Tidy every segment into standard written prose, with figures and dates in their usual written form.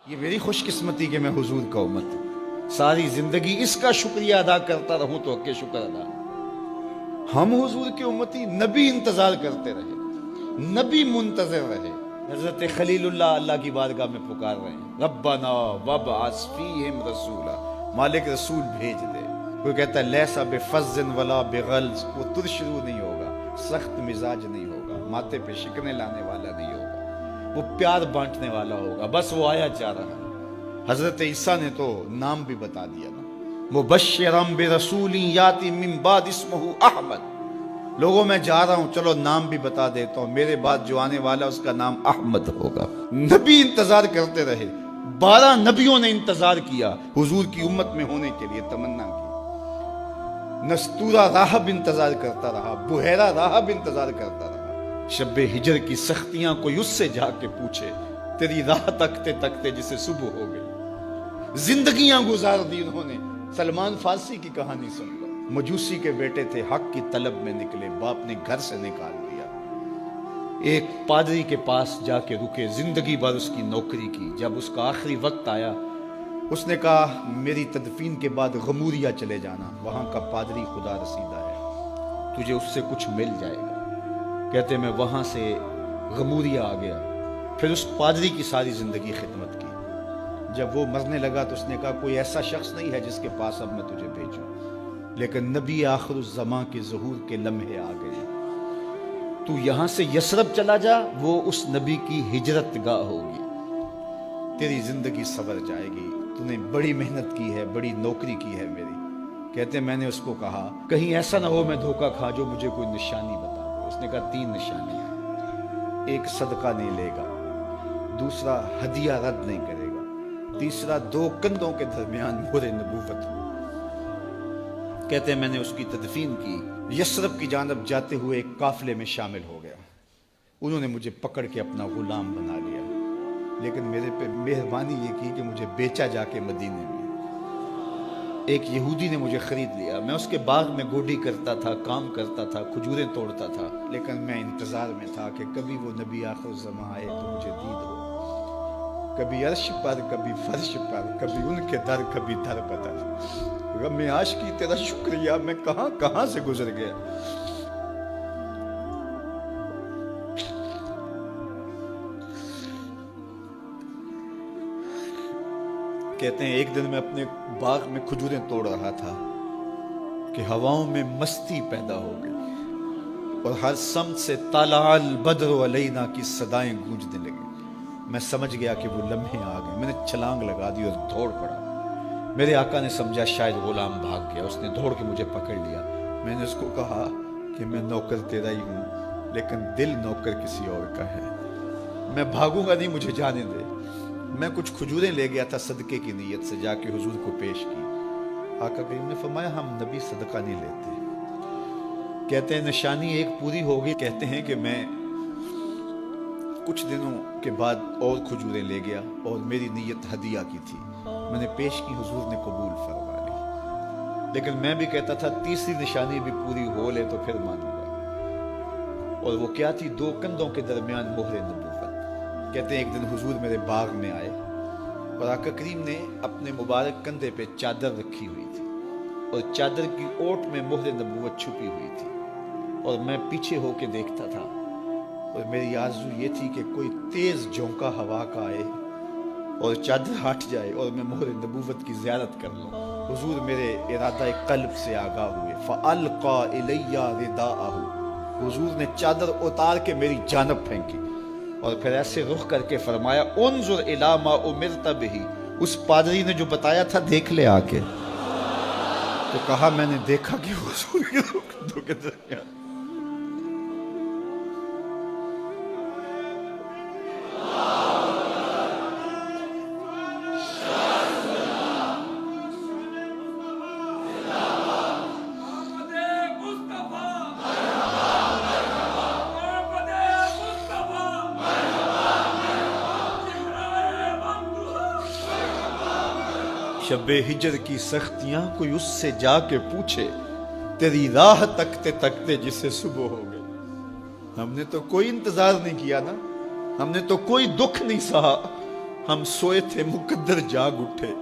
یہ میری خوش قسمتی کہ میں حضور کا امت ہوں، ساری زندگی اس کا شکریہ ادا کرتا رہوں تو کہ شکر ادا۔ ہم حضور کے امتی، نبی انتظار کرتے رہے، نبی منتظر رہے۔ حضرت خلیل اللہ کی بارگاہ میں پکار رہے ہیں، ربنا وابعث فیہم رسولا، مالک رسول بھیج دے۔ کوئی کہتا ہے لیسا بفظ ولا بغلظ، وہ ترشرو نہیں ہوگا، سخت مزاج نہیں ہوگا، ماتھے پہ شکنے لانے والا نہیں ہوگا، وہ پیار بانٹنے والا ہوگا، بس وہ آیا جا رہا ہے۔ حضرت عیسیٰ نے تو نام بھی بتا دیا نا، مبشرم برسول یاتی من بعد اسمہ احمد، لوگوں میں جا رہا ہوں، چلو نام بھی بتا دیتا ہوں، میرے بعد جو آنے والا اس کا نام احمد ہوگا۔ نبی انتظار کرتے رہے، 12 نبیوں نے انتظار کیا حضور کی امت میں ہونے کے لیے، تمنا کی۔ نستورہ راہب انتظار کرتا رہا، بحیرہ راہب انتظار کرتا رہا۔ شب ہجر کی سختیاں کوئی اس سے جا کے پوچھے، تیری راہ تکتے تکتے جسے صبح ہو گئی۔ زندگیاں گزار دی انہوں نے۔ سلمان فارسی کی کہانی سن لو، مجوسی کے بیٹے تھے، حق کی طلب میں نکلے، باپ نے گھر سے نکال دیا، ایک پادری کے پاس جا کے رکے، زندگی بھر اس کی نوکری کی۔ جب اس کا آخری وقت آیا، اس نے کہا میری تدفین کے بعد غموریا چلے جانا، وہاں کا پادری خدا رسیدہ ہے، تجھے اس سے کچھ مل جائے گا۔ کہتے میں وہاں سے غموریا آ گیا، پھر اس پادری کی ساری زندگی خدمت کی۔ جب وہ مرنے لگا تو اس نے کہا کوئی ایسا شخص نہیں ہے جس کے پاس اب میں تجھے بھیجوں، لیکن نبی آخر الزمان کے ظہور کے لمحے آ گئے، تو یہاں سے یثرب چلا جا، وہ اس نبی کی ہجرت گاہ ہوگی، تیری زندگی سنور جائے گی، تو نے بڑی محنت کی ہے، بڑی نوکری کی ہے میری۔ کہتے میں نے اس کو کہا کہیں ایسا نہ ہو میں دھوکہ کھا جو مجھے کوئی نشانی بتا دے۔ اس نے کہا 3 نشانیاں، ایک صدقہ نہیں لے گا، دوسرا ہدیہ رد نہیں کرے گا، تیسرا 2 کندھوں کے درمیان مہر نبوت ہو۔ کہتے ہیں میں نے اس کی تدفین کی، یثرب کی جانب جاتے ہوئے ایک قافلے میں شامل ہو گیا، انہوں نے مجھے پکڑ کے اپنا غلام بنا لیا، لیکن میرے پہ مہربانی یہ کی کہ مجھے بیچا جا کے مدینے میں۔ ایک یہودی نے مجھے خرید لیا، میں اس کے باغ میں گوڈی کرتا تھا، کام کرتا تھا، کھجوریں توڑتا تھا، لیکن میں انتظار میں تھا کہ کبھی وہ نبی آخر الزمان آئے تو مجھے دید ہو، کبھی عرش پر، کبھی فرش پر، کبھی ان کے در، کبھی در بدر۔ غم عاشقی تیرا شکریہ میں کہاں کہاں سے گزر گیا۔ کہتے ہیں ایک دن میں اپنے باغ میں کھجوریں توڑ رہا تھا کہ ہواؤں میں مستی پیدا ہو گئی اور ہر سمت سے طلع البدر علینا کی صدائیں گونجنے لگیں۔ میں سمجھ گیا کہ وہ لمحے آ گئے، میں نے چھلانگ لگا دی اور دوڑ پڑا۔ میرے آقا نے سمجھا شاید غلام بھاگ گیا، اس نے دوڑ کے مجھے پکڑ لیا۔ میں نے اس کو کہا کہ میں نوکر تیرا ہی ہوں، لیکن دل نوکر کسی اور کا ہے، میں بھاگوں گا نہیں، مجھے جانے دے۔ میں کچھ کھجوریں لے گیا تھا صدقے کی نیت سے، جا کے حضور کو پیش کی۔ آقا کریم نے فرمایا ہم نبی صدقہ نہیں لیتے۔ کہتے ہیں نشانی ایک پوری ہو گئی، کہتے ہیں کہ میں کچھ دنوں کے بعد اور کھجوریں لے گیا اور میری نیت ہدیہ کی تھی، میں نے پیش کی، حضور نے قبول فرما لی۔ لیکن میں بھی کہتا تھا تیسری نشانی بھی پوری ہو لے تو پھر مانوں گا، اور وہ کیا تھی؟ 2 کندھوں کے درمیان مہر نبوت۔ کہتے ہیں ایک دن حضور میرے باغ میں آئے اور آقا کریم نے اپنے مبارک کندھے پہ چادر رکھی ہوئی تھی اور چادر کی اوٹ میں مہر نبوت چھپی ہوئی تھی، اور میں پیچھے ہو کے دیکھتا تھا، اور میری آرزو یہ تھی کہ کوئی تیز جھونکا ہوا کا آئے اور چادر ہٹ جائے اور میں مہر نبوت کی زیارت کر لوں۔ حضور میرے ارادہ قلب سے آگاہ ہوئے، فَأَلْقَى إِلَيَّ رِدَاءَهُ، حضور نے چادر اتار کے میری جانب پھینکی اور پھر ایسے رخ کر کے فرمایا انظر الی ما امرت بہ، اس پادری نے جو بتایا تھا دیکھ لے آ کے۔ تو کہا میں نے دیکھا کہ حضور کے دو کے درمیان شب ہجر کی سختیاں کوئی اس سے جا کے پوچھے، تیری راہ تکتے تکتے جسے صبح ہو گئی۔ ہم نے تو کوئی انتظار نہیں کیا نا، ہم نے تو کوئی دکھ نہیں سہا، ہم سوئے تھے مقدر جاگ اٹھے.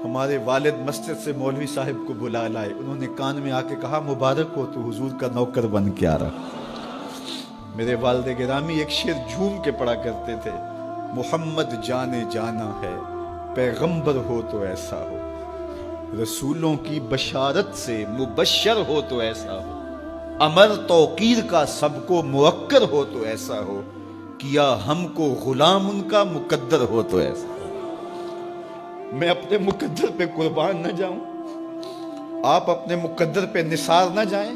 ہمارے والد مسجد سے مولوی صاحب کو بلا لائے. انہوں نے کان میں آ کے کہا مبارک ہو تو حضور کا نوکر بن کے آ رہا. میرے والد گرامی ایک شعر جھوم کے پڑھا کرتے تھے, محمد جانے جانا ہے پیغمبر ہو تو ایسا ہو, رسولوں کی بشارت سے مبشر ہو تو ایسا ہو, امر توقیر کا سب کو موکر ہو تو ایسا ہو, کیا ہم کو غلام ان کا مقدر ہو تو ایسا ہو. میں اپنے مقدر پہ قربان نہ جاؤں, آپ اپنے مقدر پہ نثار نہ جائیں.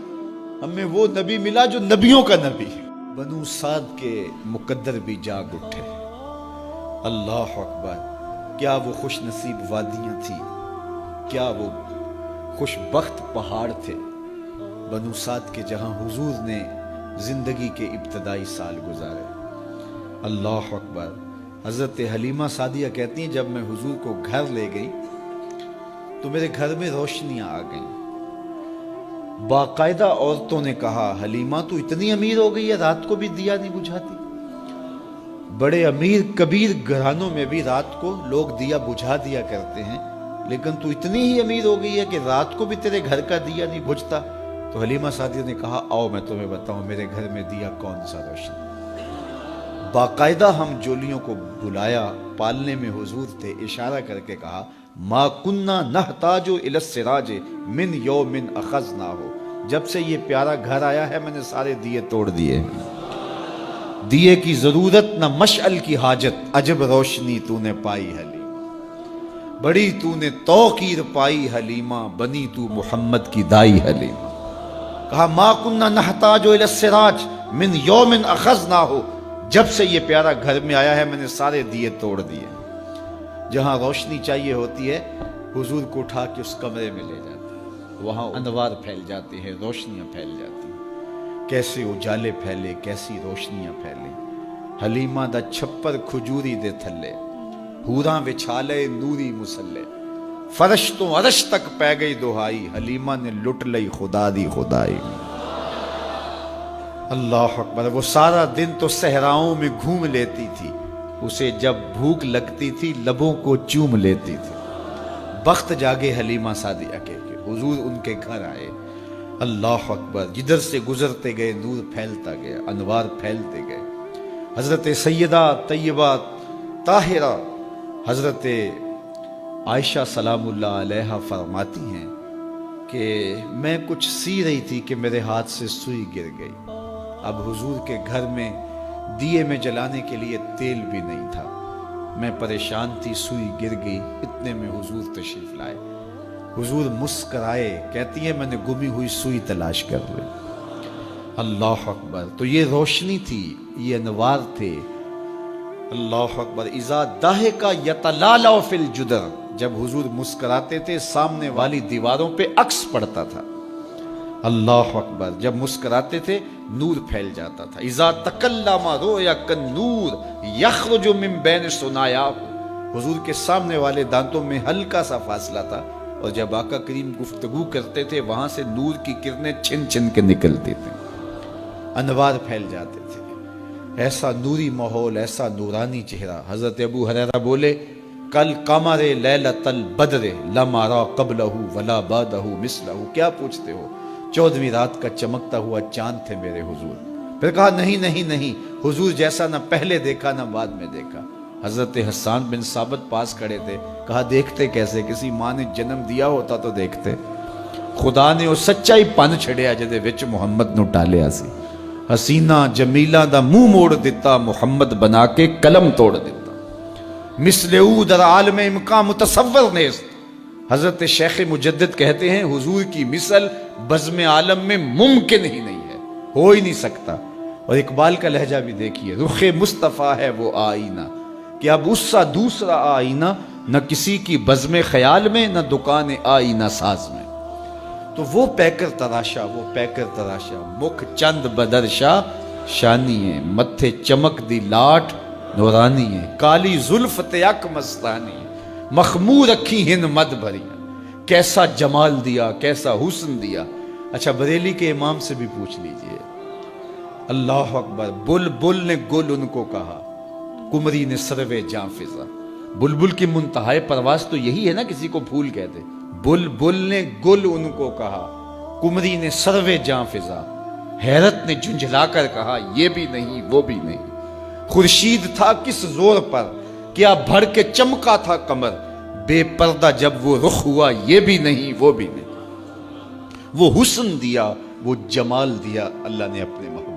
ہمیں وہ نبی ملا جو نبیوں کا نبی. بنو سعد کے مقدر بھی جاگ اٹھے. اللہ اکبر, کیا وہ خوش نصیب وادیاں تھیں, کیا وہ خوش بخت پہاڑ تھے بنو سعد کے, جہاں حضور نے زندگی کے ابتدائی سال گزارے. اللہ اکبر. حضرت حلیمہ سعدیہ کہتی ہیں جب میں حضور کو گھر لے گئی تو میرے گھر میں روشنیاں آ گئیں. باقاعدہ عورتوں نے کہا حلیمہ تو اتنی امیر ہو گئی ہے رات کو بھی دیا نہیں بجھاتی. بڑے امیر کبیر گھرانوں میں بھی رات کو لوگ دیا بجھا دیا کرتے ہیں, لیکن تو اتنی ہی امیر ہو گئی ہے کہ رات کو بھی تیرے گھر کا دیا نہیں بجھتا. تو حلیمہ سعدیہ نے کہا آؤ میں تمہیں بتاؤں میرے گھر میں دیا کون سا روشن. باقاعدہ ہم جولیوں کو بلایا, پالنے میں حضور تھے, اشارہ کر کے کہا ما کننا نحتاج الی السراج من یوم اخذناہ, جب سے یہ پیارا گھر آیا ہے میں نے سارے دیے توڑ دیے. دیے کی ضرورت نہ مشعل کی حاجت, عجب روشنی تو نے پائی حلیمہ, بڑی تو نے توقیر پائی حلیمہ, بنی تو محمد کی دائی حلیمہ. کہا ما کننا نحتاج الی السراج من یوم اخذناہ, جب سے یہ پیارا گھر میں آیا ہے میں نے سارے دیے توڑ دیے. جہاں روشنی چاہیے ہوتی ہے حضور کو اٹھا کے اس کمرے میں لے جاتے ہیں, وہاں انوار پھیل جاتے ہیں, روشنیاں پھیل جاتی ہیں. کیسے اجالے پھیلے, کیسی روشنیاں پھیلے. حلیمہ دا چھپر کھجوری دے تھلے, حوراں وچھالے نوری مسلے, فرش تو عرش تک پہ گئی دہائی, حلیمہ نے لٹ لئی خدا دی خدائی. اللہ اکبر. وہ سارا دن تو صحراؤں میں گھوم لیتی تھی, اسے جب بھوک لگتی تھی لبوں کو چوم لیتی تھی. بخت جاگے حلیمہ سعدیہ کے حضور ان کے گھر آئے. اللہ اکبر. جدھر سے گزرتے گئے نور پھیلتا گیا, انوار پھیلتے گئے. حضرت سیدہ طیبہ طاہرہ حضرت عائشہ سلام اللہ علیہا فرماتی ہیں کہ میں کچھ سی رہی تھی کہ میرے ہاتھ سے سوئی گر گئی. اب حضور کے گھر میں دیے میں جلانے کے لیے تیل بھی نہیں تھا. میں پریشان تھی, سوئی گر گئی. اتنے میں حضور تشریف لائے. حضور مسکرائے, کہتی ہے میں نے گمی ہوئی سوئی تلاش کر لی. اللہ اکبر. تو یہ روشنی تھی, یہ انوار تھے. اللہ اکبر. اذا ضحک یتلالع فی الجدر, جب حضور مسکراتے تھے سامنے والی دیواروں پہ عکس پڑتا تھا. اللہ اکبر. جب مسکراتے تھے نور پھیل جاتا تھا. اذا تکلم رؤیا کالنور یخرج من بین ثنایاہ, حضور کے سامنے والے دانتوں میں ہلکا سا فاصلہ تھا, اور جب آقا کریم گفتگو کرتے تھے وہاں سے نور کی کرنیں چھن چھن کے نکلتی تھیں, انوار پھیل جاتے تھے. ایسا نوری ماحول, ایسا نورانی چہرہ. حضرت ابو ہریرہ بولے کل قمر لیلۃ البدر لم ارى قبلہ ولا بعدہ مثلہ. کیا پوچھتے ہو, 14ویں رات کا چمکتا ہوا چاند تھے میرے حضور. پھر کہا نہیں نہیں نہیں, حضور جیسا نہ پہلے دیکھا نہ بعد میں دیکھا. حضرت حسان بن ثابت پاس کھڑے تھے. کہا دیکھتے کیسے, کسی ماں نے جنم دیا ہوتا تو دیکھتے. خدا نے وہ سچائی پن چھڑیا جدے وچ محمد نو ٹالیا سی. حسینہ جمیلہ دا منہ موڑ دیتا, محمد بنا کے قلم توڑ دیتا. مثل او در عالم امکان متصور نیست. حضرت شیخ مجدد کہتے ہیں حضور کی مثل بزم عالم میں ممکن ہی نہیں ہے, ہو ہی نہیں سکتا. اور اقبال کا لہجہ بھی دیکھیے, رخ مصطفیٰ ہے وہ آئینہ کہ اب اس سا دوسرا آئینہ, نہ کسی کی بزم خیال میں نہ دکان آئینہ ساز میں. تو وہ پیکر تراشا, وہ پیکر تراشا, مکھ چند بدرشا شانی ہے, متھے چمک دی لاٹ نورانی ہے, کالی زلف تیک مستانی ہے, مخمور اکھی ہن مد بھری. کیسا جمال دیا, کیسا حسن دیا. اچھا بریلی کے امام سے بھی پوچھ لیجئے. اللہ اکبر. بل بل نے گل ان کو کہا, کمری نے سروے جاں فضا. بلبل کی منتہائے پرواز تو یہی ہے نا، کسی کو پھول کہتے. بلبل نے گل ان کو کہا، کمری نے سروے جاں فضا، حیرت نے جھنجھلا کر کہا یہ بھی نہیں وہ بھی نہیں. خورشید تھا کس زور پر، کیا بھر کے چمکا تھا قمر، بے پردہ جب وہ رخ ہوا یہ بھی نہیں وہ بھی نہیں. وہ حسن دیا وہ جمال دیا اللہ نے اپنے محبوب